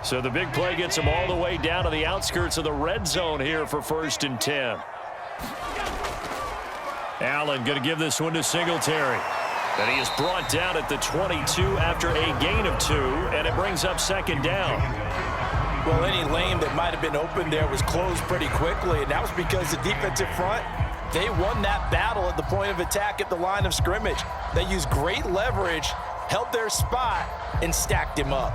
So the big play gets him all the way down to the outskirts of the red zone here for 1st and 10. Allen going to give this one to Singletary. And he is brought down at the 22 after a gain of 2, and it brings up 2nd down. Well, any lane that might have been open there was closed pretty quickly, and that was because the defensive front, they won that battle at the point of attack at the line of scrimmage. They used great leverage, held their spot, and stacked him up.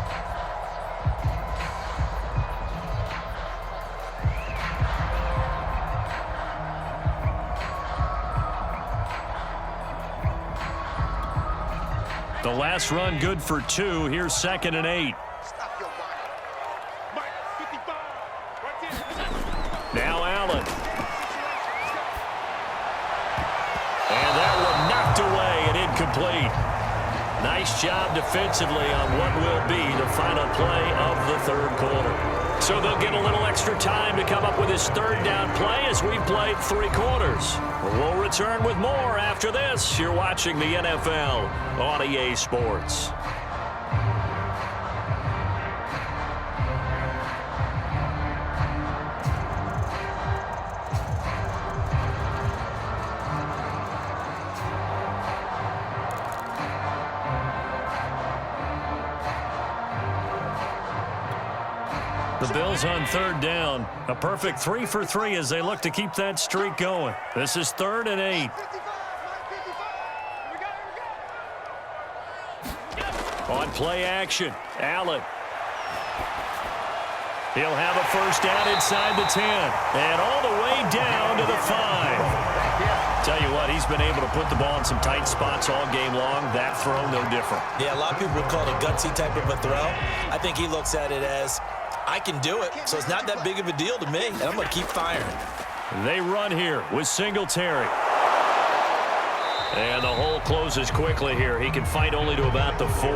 The last run good for 2. Here's 2nd and 8. Now Allen. And that one knocked away and incomplete. Nice job defensively on what will be the final play of the 3rd quarter. So they'll get a little extra time to come up with his 3rd down play as we've played 3 quarters. We'll return with more after this. You're watching the NFL on EA Sports. The Bills on 3rd down. A perfect 3 for 3 as they look to keep that streak going. This is 3rd and 8. On play action, Allen. He'll have a 1st down inside the 10. And all the way down to the 5. Tell you what, he's been able to put the ball in some tight spots all game long. That throw, no different. Yeah, a lot of people would call it a gutsy type of a throw. I think he looks at it as, I can do it, so it's not that big of a deal to me, and I'm going to keep firing. They run here with Singletary. And the hole closes quickly here. He can fight only to about the 4.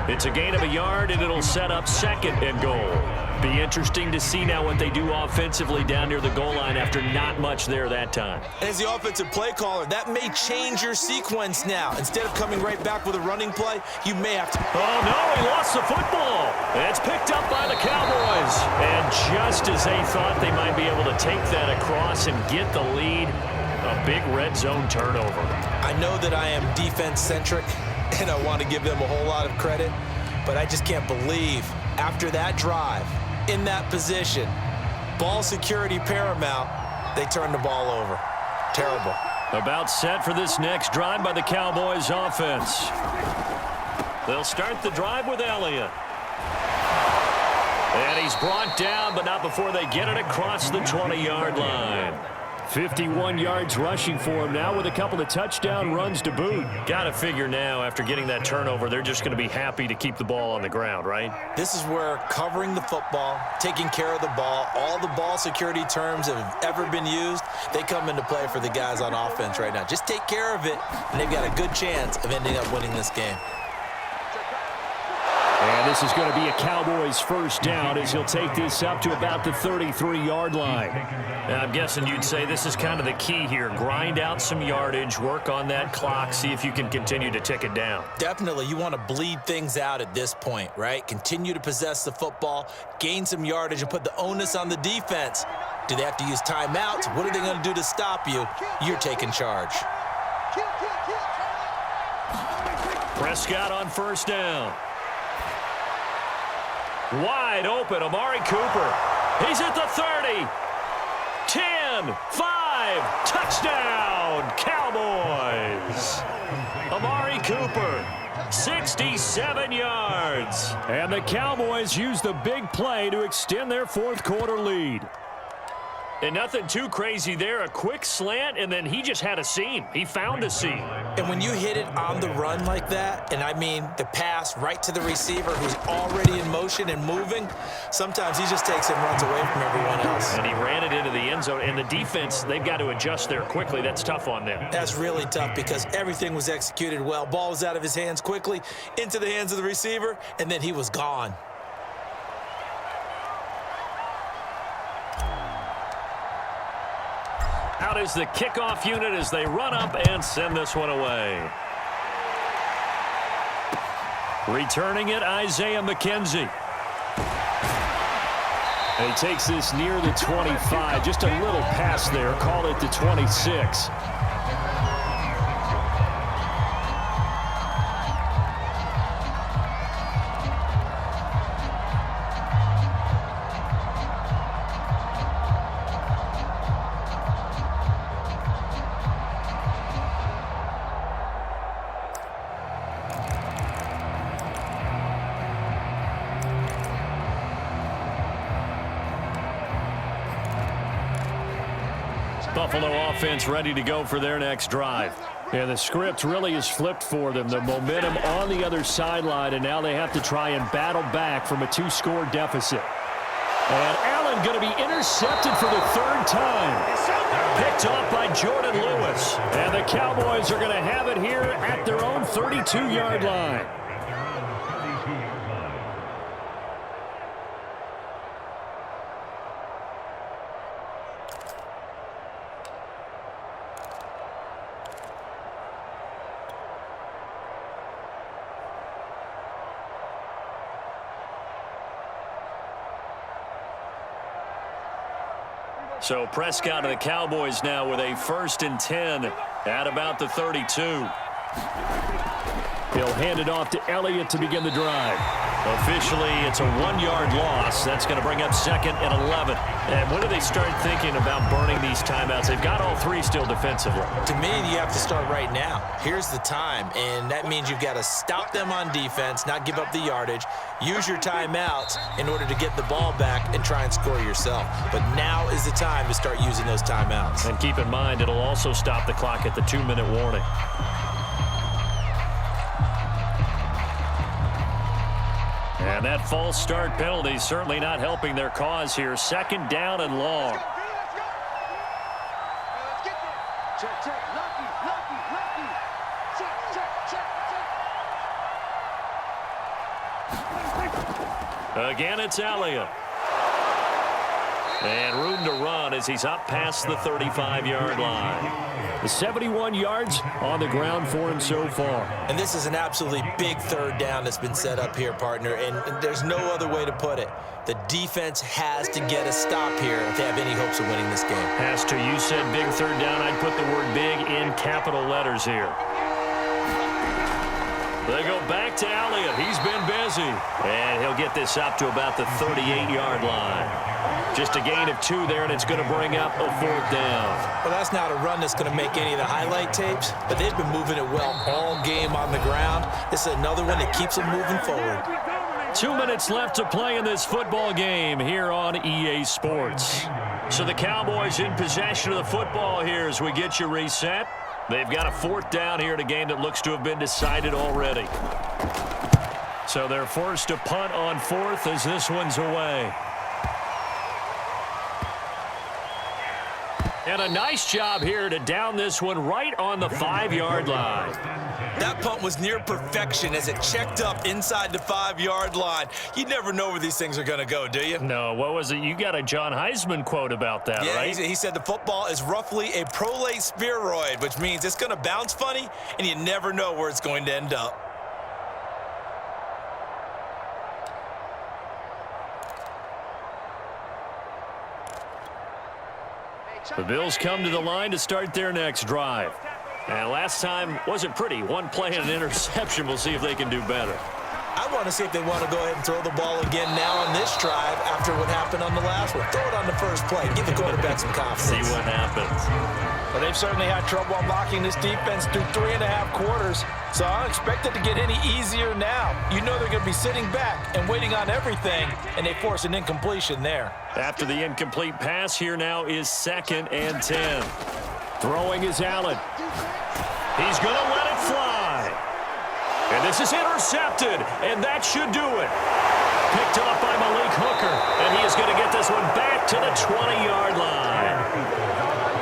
It's a gain of a yard, and it'll set up 2nd and goal. Be interesting to see now what they do offensively down near the goal line after not much there that time. As the offensive play caller, that may change your sequence now. Instead of coming right back with a running play, you may have to... Oh, no, he lost the football. It's picked up by the Cowboys. And just as they thought they might be able to take that across and get the lead, a big red zone turnover. I know that I am defense-centric, and I want to give them a whole lot of credit, but I just can't believe after that drive, in that position, ball security paramount, they turned the ball over. Terrible. About set for this next drive by the Cowboys offense. They'll start the drive with Elliott. And he's brought down, but not before they get it across the 20-yard line. 51 yards rushing for him now with a couple of touchdown runs to boot. Got to figure now after getting that turnover, they're just going to be happy to keep the ball on the ground, right? This is where covering the football, taking care of the ball, all the ball security terms that have ever been used, they come into play for the guys on offense right now. Just take care of it, and they've got a good chance of ending up winning this game. And this is going to be a Cowboys 1st down as he'll take this up to about the 33-yard line. Now, I'm guessing you'd say this is kind of the key here. Grind out some yardage, work on that clock, see if you can continue to tick it down. Definitely. You want to bleed things out at this point, right? Continue to possess the football, gain some yardage, and put the onus on the defense. Do they have to use timeouts? What are they going to do to stop you? You're taking charge. Prescott on 1st down. Wide open, Amari Cooper. He's at the 30. 10, 5, touchdown, Cowboys. Amari Cooper, 67 yards. And the Cowboys use the big play to extend their 4th quarter lead. And nothing too crazy there. A quick slant, and then he just had a seam. He found a seam. And when you hit it on the run like that, and I mean the pass right to the receiver who's already in motion and moving, sometimes he just takes it and runs away from everyone else. And he ran it into the end zone. And the defense, they've got to adjust there quickly. That's tough on them. That's really tough because everything was executed well. Ball was out of his hands quickly, into the hands of the receiver, and then he was gone. Out is the kickoff unit as they run up and send this one away. Returning it, Isaiah McKenzie. And he takes this near the 25. Just a little pass there. Call it the 26. Buffalo offense ready to go for their next drive. Yeah, the script really is flipped for them. The momentum on the other sideline, and now they have to try and battle back from a 2-score deficit. And Allen going to be intercepted for the 3rd time. Picked off by Jordan Lewis. And the Cowboys are going to have it here at their own 32-yard line. So Prescott and the Cowboys now with a 1st and 10 at about the 32. He'll hand it off to Elliott to begin the drive. Officially, it's a 1-yard loss. That's going to bring up 2nd and 11. And when do they start thinking about burning these timeouts? They've got all 3 still defensively. To me, you have to start right now. Here's the time, and that means you've got to stop them on defense, not give up the yardage, use your timeouts in order to get the ball back and try and score yourself. But now is the time to start using those timeouts. And keep in mind, it'll also stop the clock at the 2-minute warning. And that false start penalty certainly not helping their cause here. 2nd down and long. Again, it's Elliott. And room to run as he's up past the 35-yard line. The 71 yards on the ground for him so far. And this is an absolutely big 3rd down that's been set up here, partner, and there's no other way to put it. The defense has to get a stop here if they have any hopes of winning this game. Has to. You said big 3rd down. I'd put the word big in capital letters here. They go back to Elliott. He's been busy. And he'll get this up to about the 38-yard line. Just a gain of 2 there, and it's going to bring up a 4th down. Well, that's not a run that's going to make any of the highlight tapes, but they've been moving it well all game on the ground. This is another one that keeps them moving forward. 2 minutes left to play in this football game here on EA Sports. So the Cowboys in possession of the football here as we get you reset. They've got a 4th down here in a game that looks to have been decided already. So they're forced to punt on 4th as this one's away. And a nice job here to down this one right on the 5-yard line. That punt was near perfection as it checked up inside the 5-yard line. You never know where these things are going to go, do you? No, what was it? You got a John Heisman quote about that, right? He said the football is roughly a prolate spheroid, which means it's going to bounce funny, and you never know where it's going to end up. The Bills come to the line to start their next drive. And last time wasn't pretty. 1 play and an interception. We'll see if they can do better. I want to see if they want to go ahead and throw the ball again now on this drive after what happened on the last one. Throw it on the first play. Give the quarterback some confidence. See what happens. Well, they've certainly had trouble unlocking this defense through 3.5 quarters, so I don't expect it to get any easier now. You know they're going to be sitting back and waiting on everything, and they force an incompletion there. After the incomplete pass, here now is 2nd and 10. Throwing is Allen. He's going to let it fly. And this is intercepted, and that should do it. Picked off by Malik Hooker, and he is going to get this one back to the 20-yard line.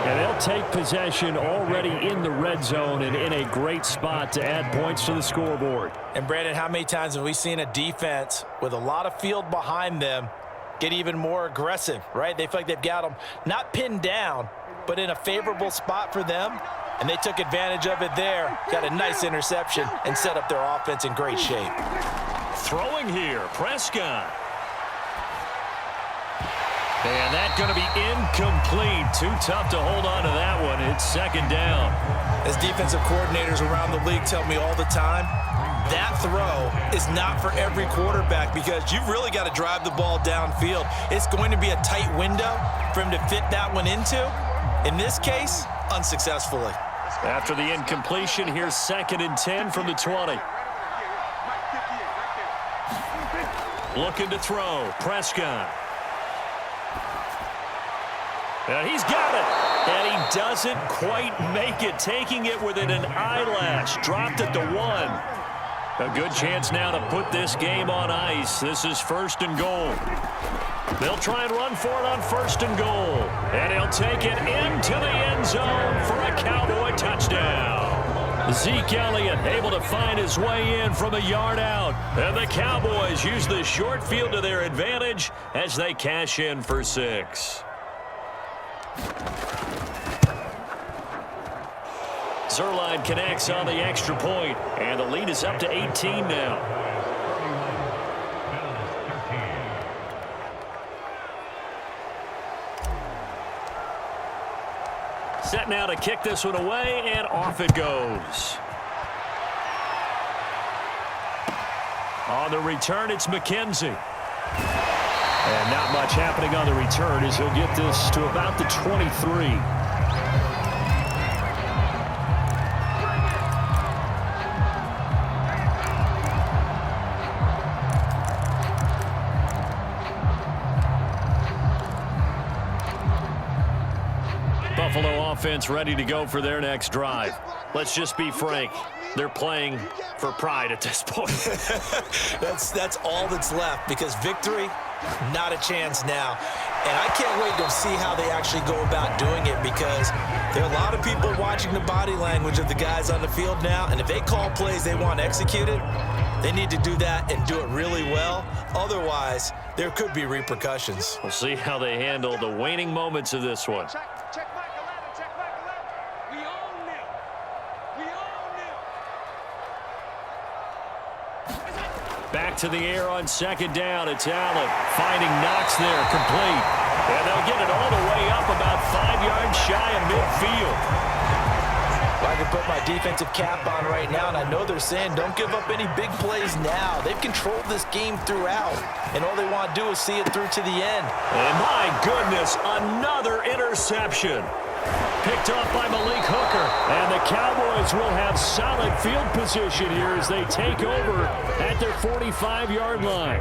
And they'll take possession already in the red zone and in a great spot to add points to the scoreboard. And, Brandon, how many times have we seen a defense with a lot of field behind them get even more aggressive, right? They feel like they've got them not pinned down, but in a favorable spot for them. And they took advantage of it there, got a nice interception, and set up their offense in great shape. Throwing here, Prescott. And that's going to be incomplete. Too tough to hold on to that one. It's second down. As defensive coordinators around the league tell me all the time, that throw is not for every quarterback because you've really got to drive the ball downfield. It's going to be a tight window for him to fit that one into. In this case, unsuccessfully. After the incompletion, here's 2nd and 10 from the 20. Looking to throw. Prescott. And he's got it. And he doesn't quite make it. Taking it within an eyelash. Dropped at the 1. A good chance now to put this game on ice. This is 1st and goal. They'll try and run for it on 1st and goal. And he'll take it into the end zone for a Cowboy touchdown. Zeke Elliott able to find his way in from a yard out. And the Cowboys use the short field to their advantage as they cash in for 6. Zerline connects on the extra point, and the lead is up to 18 now. Set now to kick this one away, and off it goes. On the return, it's McKenzie. And not much happening on the return as he'll get this to about the 23. Buffalo offense ready to go for their next drive. Let's just be frank. They're playing for pride at this point. That's all that's left because victory, not a chance now. And I can't wait to see how they actually go about doing it because there are a lot of people watching the body language of the guys on the field now. And if they call plays they want executed, they need to do that and do it really well. Otherwise, there could be repercussions. We'll see how they handle the waning moments of this one. Back to the air on 2nd down. It's Allen finding Knox there, complete. And they'll get it all the way up about 5 yards shy of midfield. Well, I can put my defensive cap on right now, and I know they're saying don't give up any big plays now. They've controlled this game throughout, and all they want to do is see it through to the end. And my goodness, another interception. Picked off by Malik Hooker, and the Cowboys will have solid field position here as they take over at their 45-yard line.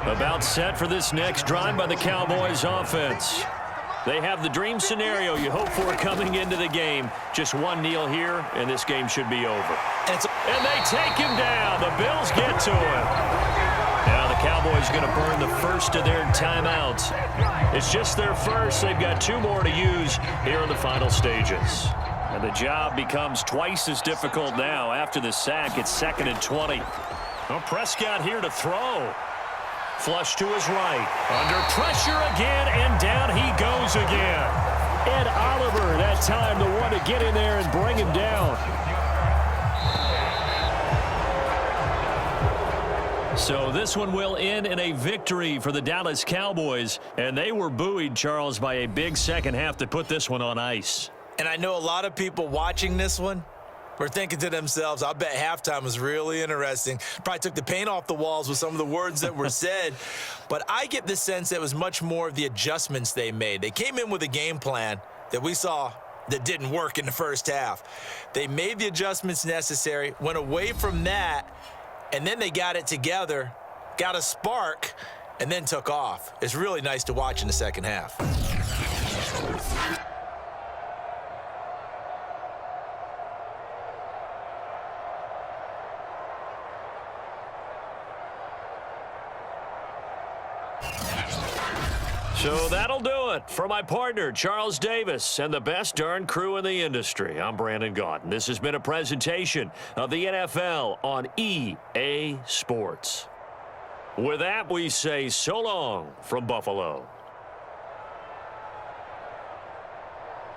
About set for this next drive by the Cowboys offense. They have the dream scenario you hope for coming into the game. Just one kneel here, and this game should be over. And they take him down. The Bills get to him. Now the Cowboys going to burn the first of their timeouts. It's just their first. They've got 2 more to use here in the final stages. And the job becomes twice as difficult now. After the sack, it's 2nd and 20. Well, Prescott here to throw. Flush to his right. Under pressure again, and down he goes again. Ed Oliver, that time the one to get in there and bring him down. So this one will end in a victory for the Dallas Cowboys. And they were buoyed, Charles, by a big second half to put this one on ice. And I know a lot of people watching this one were thinking to themselves, I bet halftime was really interesting. Probably took the paint off the walls with some of the words that were said. But I get the sense that it was much more of the adjustments they made. They came in with a game plan that we saw that didn't work in the first half. They made the adjustments necessary, went away from that, and then they got it together, got a spark, and then took off. It's really nice to watch in the second half. So that'll do it for my partner, Charles Davis, and the best darn crew in the industry. I'm Brandon Gaudin. This has been a presentation of the NFL on EA Sports. With that, we say so long from Buffalo.